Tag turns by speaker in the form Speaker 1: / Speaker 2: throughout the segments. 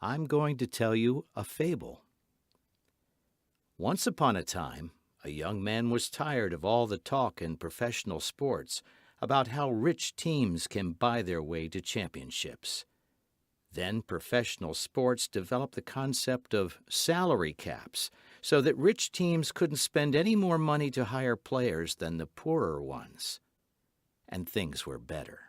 Speaker 1: I'm going to tell you a fable. Once upon a time, a young man was tired of all the talk in professional sports about how rich teams can buy their way to championships. Then professional sports developed the concept of salary caps so that rich teams couldn't spend any more money to hire players than the poorer ones. And things were better.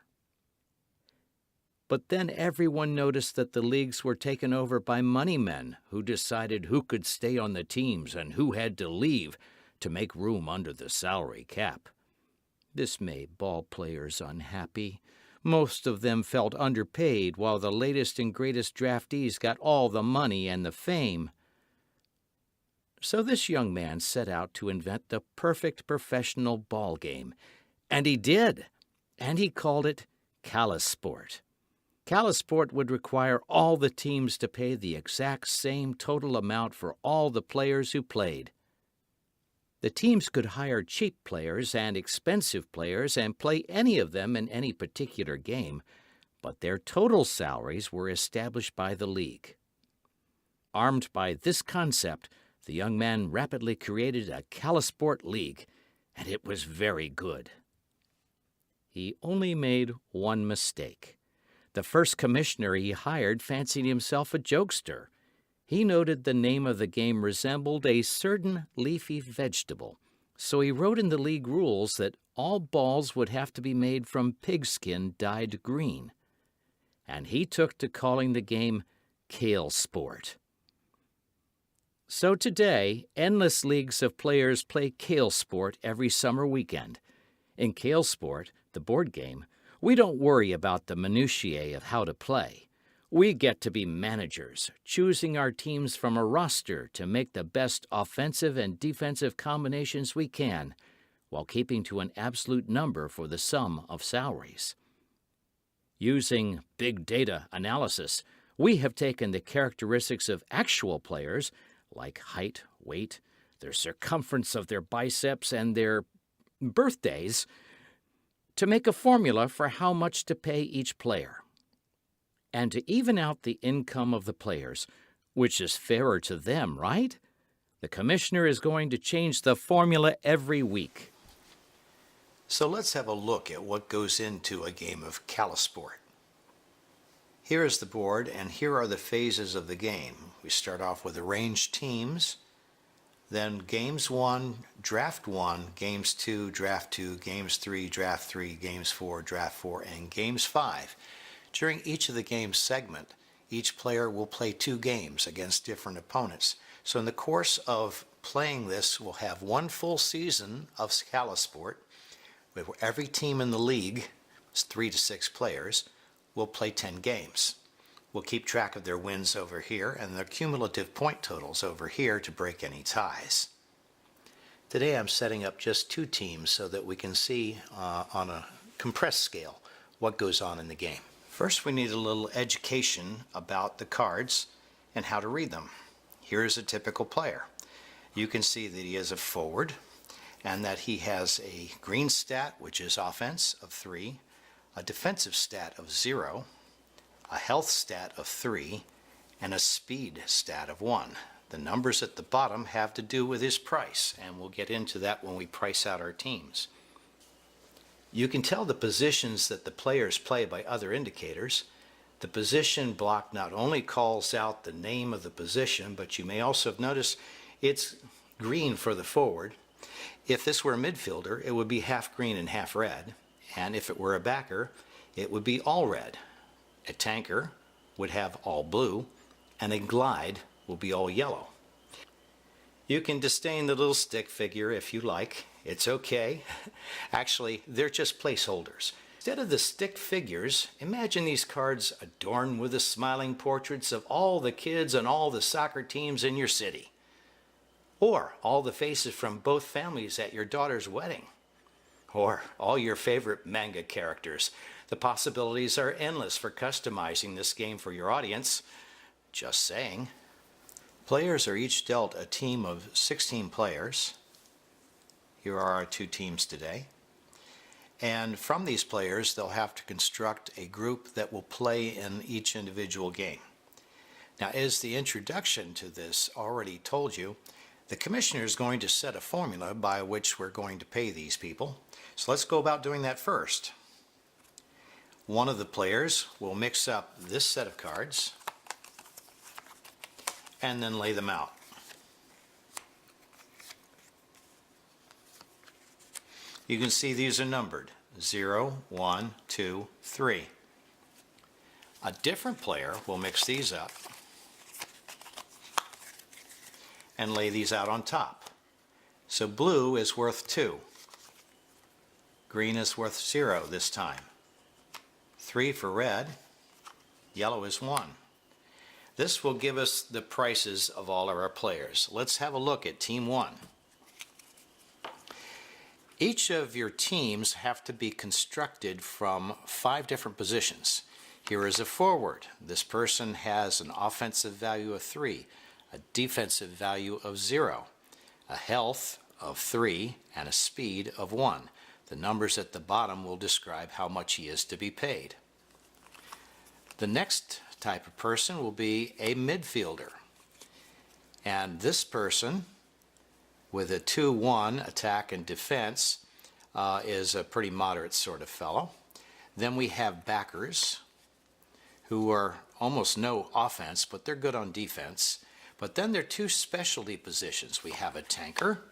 Speaker 1: But then everyone noticed that the leagues were taken over by money men who decided who could stay on the teams and who had to leave to make room under the salary cap. This made ball players unhappy. Most of them felt underpaid while the latest and greatest draftees got all the money and the fame. So this young man set out to invent the perfect professional ball game. And he did. And he called it KALESPORT. KALESPORT would require all the teams to pay the exact same total amount for all the players who played. The teams could hire cheap players and expensive players and play any of them in any particular game, but their total salaries were established by the league. Armed by this concept, the young man rapidly created a KALESPORT league, and it was very good. He only made one mistake. The first commissioner he hired fancied himself a jokester. He noted the name of the game resembled a certain leafy vegetable, so he wrote in the league rules that all balls would have to be made from pigskin dyed green. And he took to calling the game KALESPORT. So today, endless leagues of players play KALESPORT every summer weekend. In KALESPORT, the board game, we don't worry about the minutiae of how to play. We get to be managers, choosing our teams from a roster to make the best offensive and defensive combinations we can, while keeping to an absolute number for the sum of salaries. Using big data analysis, we have taken the characteristics of actual players, like height, weight, their circumference of their biceps, and their birthdays, to make a formula for how much to pay each player. And to even out the income of the players, which is fairer to them, right? The commissioner is going to change the formula every week.
Speaker 2: So let's have a look at what goes into a game of KALESPORT. Here is the board, and here are the phases of the game. We start off with arranged teams, then games 1, draft 1, games 2, draft 2, games 3, draft 3, games 4, draft 4, and games 5. During each of the games segment, each player will play 2 games against different opponents. So in the course of playing this, we'll have one full season of KALESPORT, where every team in the league, it's 3 to 6 players, will play 10 games. We'll keep track of their wins over here and their cumulative point totals over here to break any ties. Today I'm setting up just 2 teams so that we can see on a compressed scale what goes on in the game. First, we need a little education about the cards and how to read them. Here's a typical player. You can see that he is a forward and that he has a green stat, which is offense, of 3, a defensive stat of 0, a health stat of 3, and a speed stat of 1. The numbers at the bottom have to do with his price, and we'll get into that when we price out our teams. You can tell the positions that the players play by other indicators. The position block not only calls out the name of the position, but you may also have noticed it's green for the forward. If this were a midfielder, it would be half green and half red, and if it were a backer, it would be all red. A tanker would have all blue, and a glide will be all yellow. You can disdain the little stick figure if you like. It's okay. Actually, they're just placeholders. Instead of the stick figures, imagine these cards adorned with the smiling portraits of all the kids and all the soccer teams in your city. Or all the faces from both families at your daughter's wedding. Or all your favorite manga characters. The possibilities are endless for customizing this game for your audience. Just saying. Players are each dealt a team of 16 players. Here are our 2 teams today. And from these players, they'll have to construct a group that will play in each individual game. Now, as the introduction to this already told you, the commissioner is going to set a formula by which we're going to pay these people. So let's go about doing that first. One of the players will mix up this set of cards and then lay them out. You can see these are numbered 0, 1, 2, 3. A different player will mix these up and lay these out on top. So blue is worth 2. Green is worth 0 this time. 3 for red. Yellow is 1. This will give us the prices of all of our players. Let's have a look at Team 1. Each of your teams have to be constructed from 5 different positions. Here is a forward. This person has an offensive value of 3, a defensive value of 0, a health of 3, and a speed of 1. The numbers at the bottom will describe how much he is to be paid. The next type of person will be a midfielder. And this person, with a 2-1 attack and defense, is a pretty moderate sort of fellow. Then we have backers, who are almost no offense, but they're good on defense. But then there are 2 specialty positions. We have a tanker.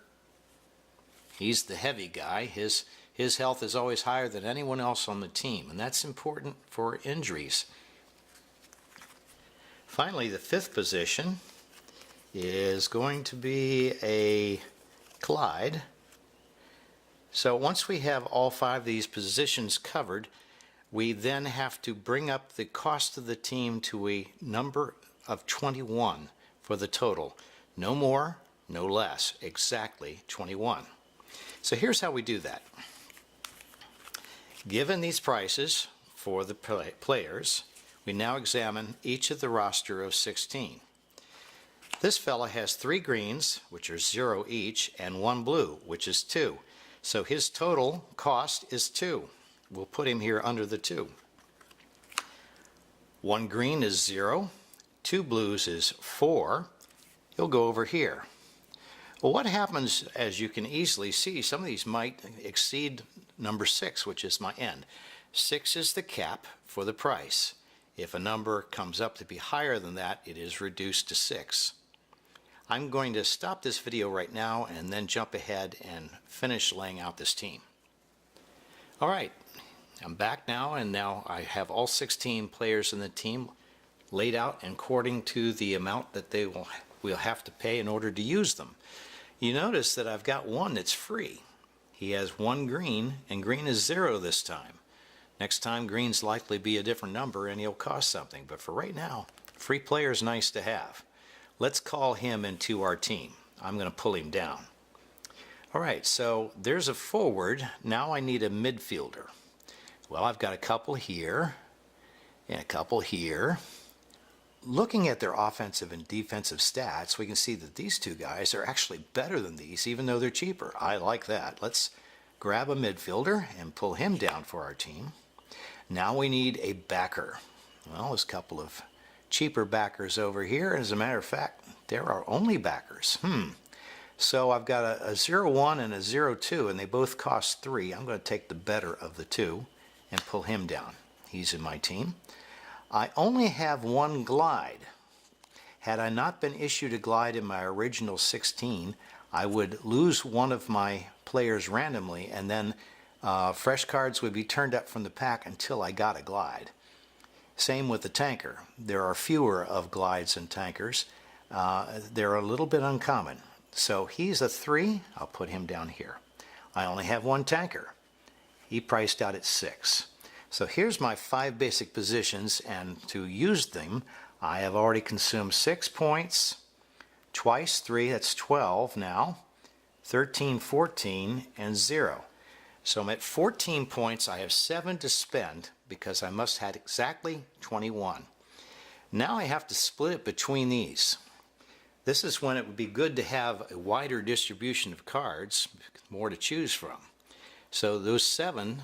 Speaker 2: He's the heavy guy. His health is always higher than anyone else on the team, and that's important for injuries. Finally, the 5th position is going to be a glide. So once we have all 5 of these positions covered, we then have to bring up the cost of the team to a number of 21 for the total. No more, no less, exactly 21. So here's how we do that. Given these prices for the players, we now examine each of the roster of 16. This fella has 3 greens, which are 0 each, and 1 blue, which is 2. So his total cost is 2. We'll put him here under the 2. 1 green is 0. 2 blues is 4. He'll go over here. Well, what happens, as you can easily see, some of these might exceed number 6, which is my end. 6 is the cap for the price. If a number comes up to be higher than that, it is reduced to 6. I'm going to stop this video right now and then jump ahead and finish laying out this team. All right, I'm back now, and now I have all 16 players in the team laid out according to the amount that they will have to pay in order to use them. You notice that I've got one that's free. He has 1 green, and green is 0 this time. Next time, green's likely be a different number and he'll cost something. But for right now, free player is nice to have. Let's call him into our team. I'm going to pull him down. All right, so there's a forward. Now I need a midfielder. Well, I've got a couple here and a couple here. Looking at their offensive and defensive stats, we can see that these 2 guys are actually better than these, even though they're cheaper. I like that. Let's grab a midfielder and pull him down for our team. Now we need a backer. Well, there's a couple of cheaper backers over here. As a matter of fact, there are only backers. So I've got a 0-1 and a 0-2, and they both cost 3. I'm going to take the better of the 2 and pull him down. He's in my team. I only have 1 glide. Had I not been issued a glide in my original 16, I would lose one of my players randomly, and then fresh cards would be turned up from the pack until I got a glide. Same with the tanker. There are fewer of glides and tankers. They're a little bit uncommon. So he's a 3. I'll put him down here. I only have 1 tanker. He priced out at 6. So here's my 5 basic positions, and to use them, I have already consumed 6 points, twice 3, that's 12 now, 13, 14, and 0. So I'm at 14 points. I have 7 to spend because I must have exactly 21. Now I have to split it between these. This is when it would be good to have a wider distribution of cards, more to choose from. So those 7,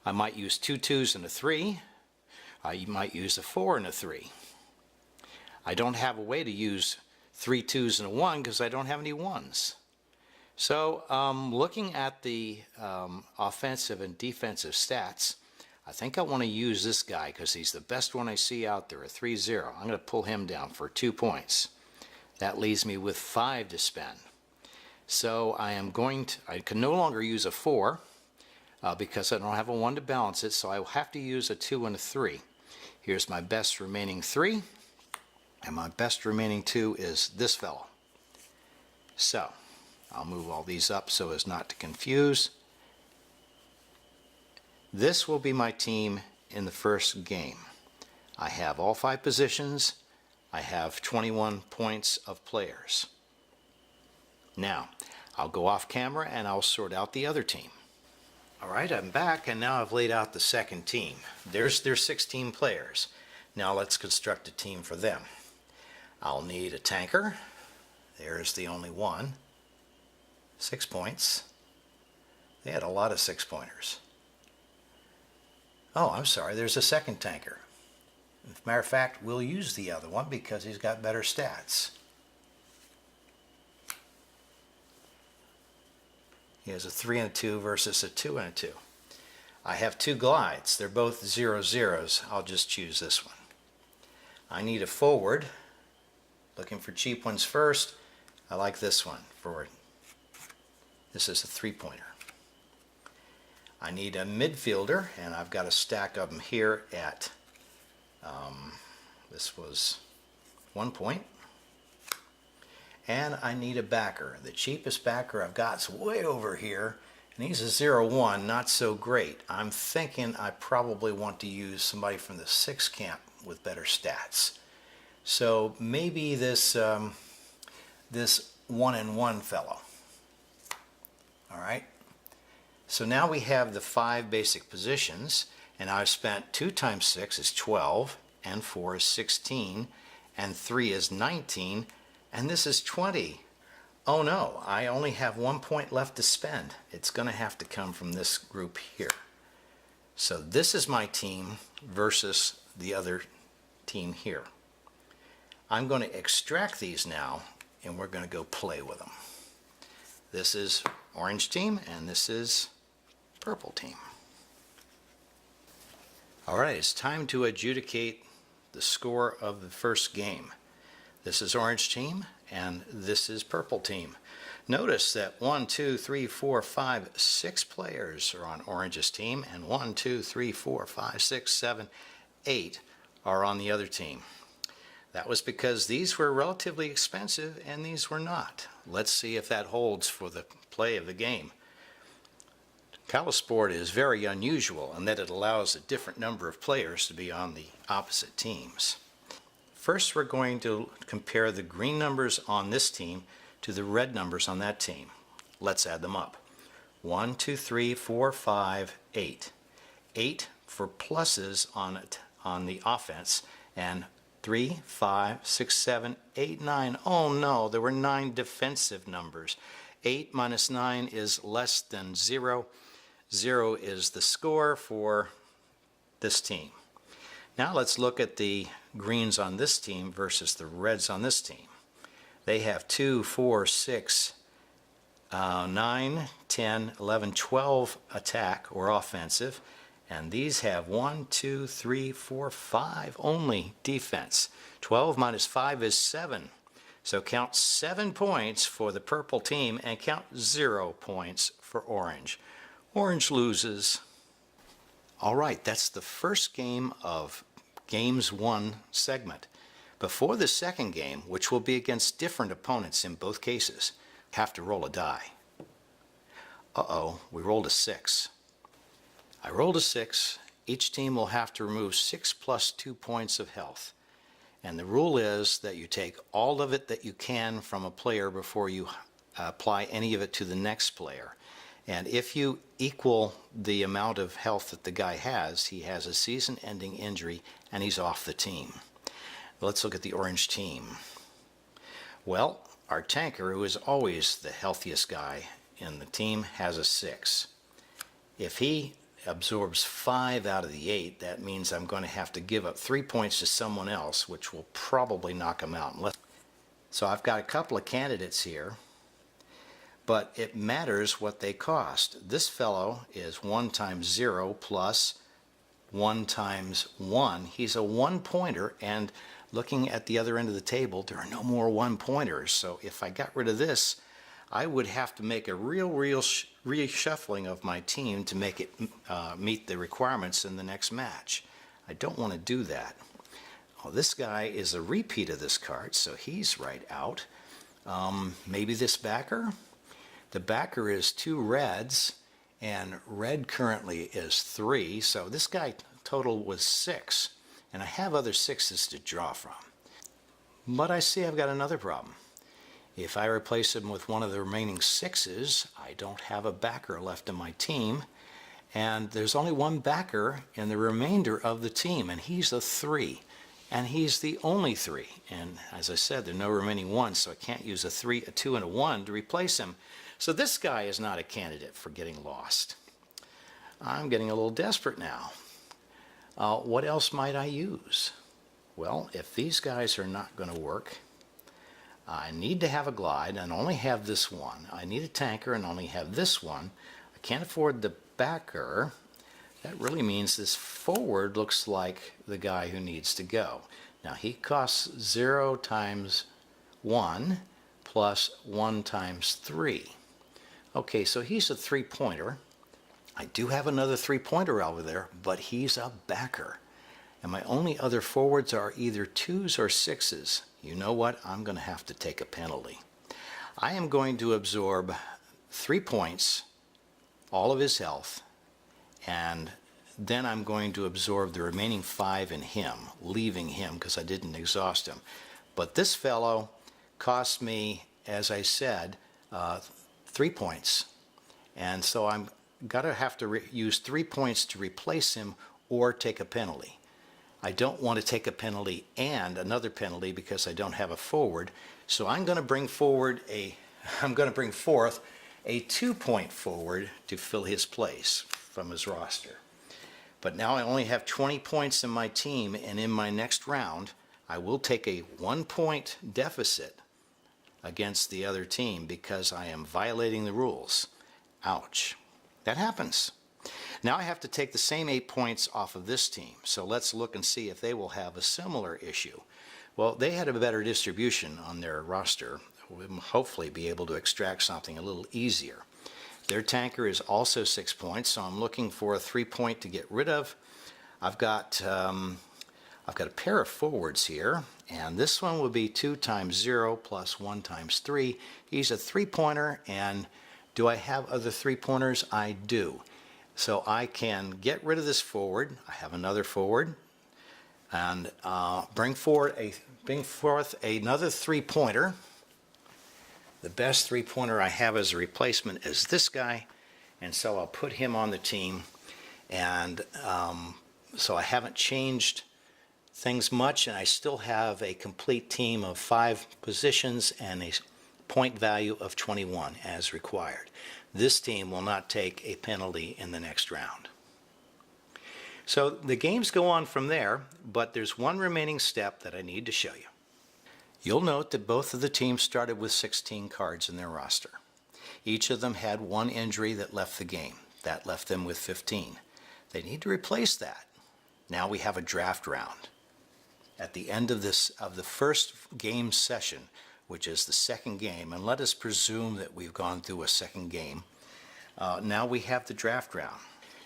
Speaker 2: I might use 2 2s and a 3. You might use a 4 and a 3. I don't have a way to use 3 2s and a 1 because I don't have any 1s. So looking at the offensive and defensive stats, I think I want to use this guy because he's the best one I see out there, a 3-0. I'm going to pull him down for 2 points. That leaves me with 5 to spend. So I can no longer use a 4 because I don't have a 1 to balance it, so I will have to use a 2 and a 3. Here's my best remaining 3, and my best remaining 2 is this fellow. So I'll move all these up so as not to confuse. This will be my team in the first game. I have all 5 positions. I have 21 points of players. Now, I'll go off camera and I'll sort out the other team. All right, I'm back, and now I've laid out the second team. There's 16 players. Now let's construct a team for them. I'll need a tanker. There's the only one. 6 points. They had a lot of 6-pointers. Oh, I'm sorry, there's a second tanker. As a matter of fact, we'll use the other one because he's got better stats. He has a 3 and a 2 versus a 2 and a 2. I have 2 glides. They're both 0-0s. I'll just choose this one. I need a forward. Looking for cheap ones first. I like this one. Forward. This is a 3-pointer. I need a midfielder, and I've got a stack of them here at, this was 1 point. And I need a backer. The cheapest backer I've got is way over here, and he's a 0-1, not so great. I'm thinking I probably want to use somebody from the 6 camp with better stats. So maybe this this 1-1 fellow. All right. So now we have the 5 basic positions, and I've spent 2 times 6 is 12, and 4 is 16, and 3 is 19, and this is 20. Oh no, I only have 1 point left to spend. It's going to have to come from this group here. So this is my team versus the other team here. I'm going to extract these now, and we're going to go play with them. This is orange team, and this is purple team. All right, it's time to adjudicate the score of the first game. This is orange team, and this is purple team. Notice that 1, 2, 3, 4, 5, 6 players are on orange's team, and 1, 2, 3, 4, 5, 6, 7, 8 are on the other team. That was because these were relatively expensive and these were not. Let's see if that holds for the play of the game. KALESPORT is very unusual in that it allows a different number of players to be on the opposite teams. First, we're going to compare the green numbers on this team to the red numbers on that team. Let's add them up. 1, 2, 3, 4, 5, 8. 8 for pluses on the offense, and 3, 5, 6, 7, 8, 9. Oh no, there were 9 defensive numbers. 8 minus 9 is less than 0. 0 is the score for this team. Now let's look at the greens on this team versus the reds on this team. They have 2, 4, 6, 9, 10, 11, 12 attack or offensive, and these have 1, 2, 3, 4, 5 only defense. 12 minus 5 is 7. So count 7 points for the purple team and count 0 points for orange. Orange loses. All right, that's the first game of Games 1 segment. Before the second game, which will be against different opponents in both cases, have to roll a die. Uh-oh, we rolled a 6. I rolled a 6. Each team will have to remove 6 plus 2 points of health. And the rule is that you take all of it that you can from a player before you apply any of it to the next player. And if you equal the amount of health that the guy has, he has a season-ending injury and he's off the team. Let's look at the orange team. Well, our tanker, who is always the healthiest guy in the team, has a 6. If he absorbs 5 out of the 8, that means I'm going to have to give up 3 points to someone else, which will probably knock him out. So I've got a couple of candidates here, but it matters what they cost. This fellow is 1 times 0 plus 1 times 1. He's a 1-pointer, and looking at the other end of the table, there are no more 1-pointers. So if I got rid of this, I would have to make a real reshuffling of my team to make it meet the requirements in the next match. I don't want to do that. Well, this guy is a repeat of this card, so he's right out. Maybe this backer? The backer is 2 reds, and red currently is 3, so this guy total was 6, and I have other 6s to draw from. But I see I've got another problem. If I replace him with one of the remaining 6s, I don't have a backer left in my team, and there's only one backer in the remainder of the team, and he's a 3, and he's the only 3. And as I said, there are no remaining 1s, so I can't use a 3, a 2, and a 1 to replace him. So this guy is not a candidate for getting lost. I'm getting a little desperate now. What else might I use? Well, if these guys are not going to work, I need to have a glide and only have this one. I need a tanker and only have this one. I can't afford the backer. That really means this forward looks like the guy who needs to go. Now he costs 0 times 1 plus 1 times 3. Okay, so he's a 3-pointer. I do have another 3-pointer over there, but he's a backer. And my only other forwards are either 2s or 6s. You know what? I'm going to have to take a penalty. I am going to absorb 3 points, all of his health, and then I'm going to absorb the remaining 5 in him, leaving him because I didn't exhaust him. But this fellow cost me, as I said, 3 points. And so I'm got to have to use 3 points to replace him or take a penalty. I don't want to take a penalty and another penalty because I don't have a forward. So I'm going to bring forth a 2-point forward to fill his place from his roster. But now I only have 20 points in my team, and in my next round, I will take a 1-point deficit against the other team because I am violating the rules. Ouch. That happens. Now I have to take the same 8 points off of this team. So let's look and see if they will have a similar issue. Well, they had a better distribution on their roster. We'll hopefully be able to extract something a little easier. Their tanker is also 6 points, so I'm looking for a 3-point to get rid of. I've got a pair of forwards here, and this one will be 2 times 0 plus 1 times 3. He's a 3-pointer, and do I have other 3-pointers? I do. So I can get rid of this forward. I have another forward, and bring forth another 3-pointer. The best 3-pointer I have as a replacement is this guy, and so I'll put him on the team. And so I haven't changed things much, and I still have a complete team of 5 positions and a point value of 21 as required. This team will not take a penalty in the next round. So the games go on from there, but there's one remaining step that I need to show you. You'll note that both of the teams started with 16 cards in their roster. Each of them had 1 injury that left the game. That left them with 15. They need to replace that. Now we have a draft round. At the end of the first game session, which is the second game, and let us presume that we've gone through a second game, now we have the draft round.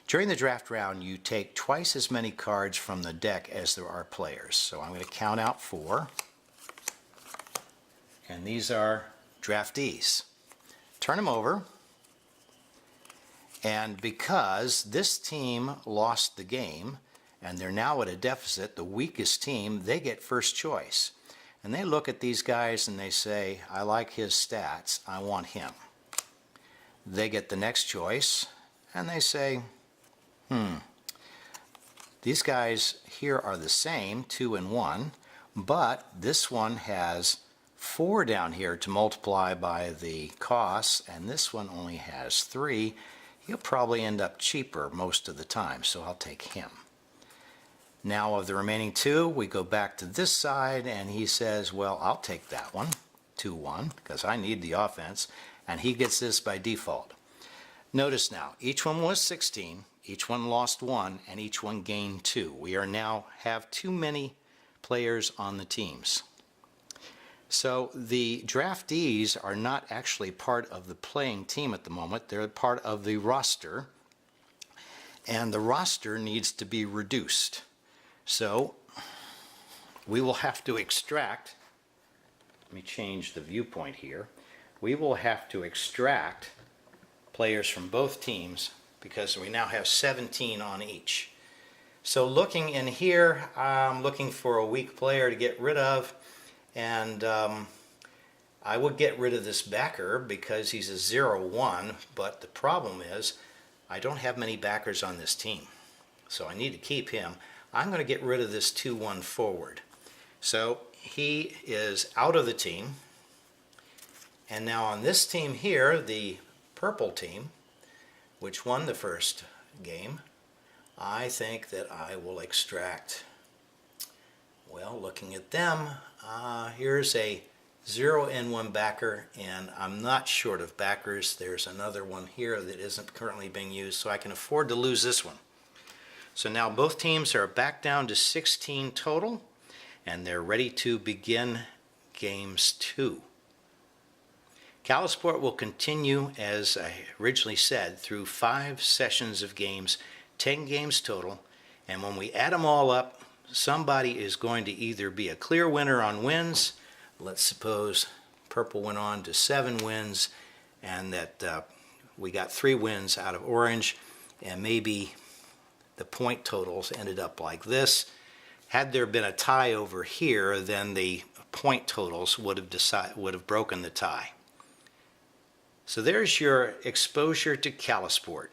Speaker 2: During the draft round, you take twice as many cards from the deck as there are players. So I'm going to count out 4. And these are draftees. Turn them over. And because this team lost the game, and they're now at a deficit, the weakest team, they get first choice. And they look at these guys and they say, I like his stats, I want him. They get the next choice, and they say, these guys here are the same, 2 and 1, but this one has 4 down here to multiply by the costs, and this one only has 3. he'll probably end up cheaper most of the time, so I'll take him. Now of the remaining two, we go back to this side, and he says, well, I'll take that one, 2-1, because I need the offense, and he gets this by default. Notice now, each one was 16, each one lost 1, and each one gained 2. We are now have too many players on the teams. So the draftees are not actually part of the playing team at the moment. They're part of the roster, and the roster needs to be reduced. So we will have to extract, let me change the viewpoint here. We will have to extract players from both teams because we now have 17 on each. So looking in here, I'm looking for a weak player to get rid of, and I would get rid of this backer because he's a 0-1, but the problem is I don't have many backers on this team, so I need to keep him. I'm going to get rid of this 2-1 forward. So he is out of the team, and now on this team here, the purple team, which won the first game, I think that I will extract, well, looking at them, here's a 0-1 backer, and I'm not short of backers. There's another one here that isn't currently being used, so I can afford to lose this one. So now both teams are back down to 16 total, and they're ready to begin games 2. KALESPORT will continue, as I originally said, through 5 sessions of games, 10 games total, and when we add them all up, somebody is going to either be a clear winner on wins. Let's suppose purple went on to 7 wins, and that we got 3 wins out of orange, and maybe the point totals ended up like this. Had there been a tie over here, then the point totals would have broken the tie. So there's your exposure to KALESPORT.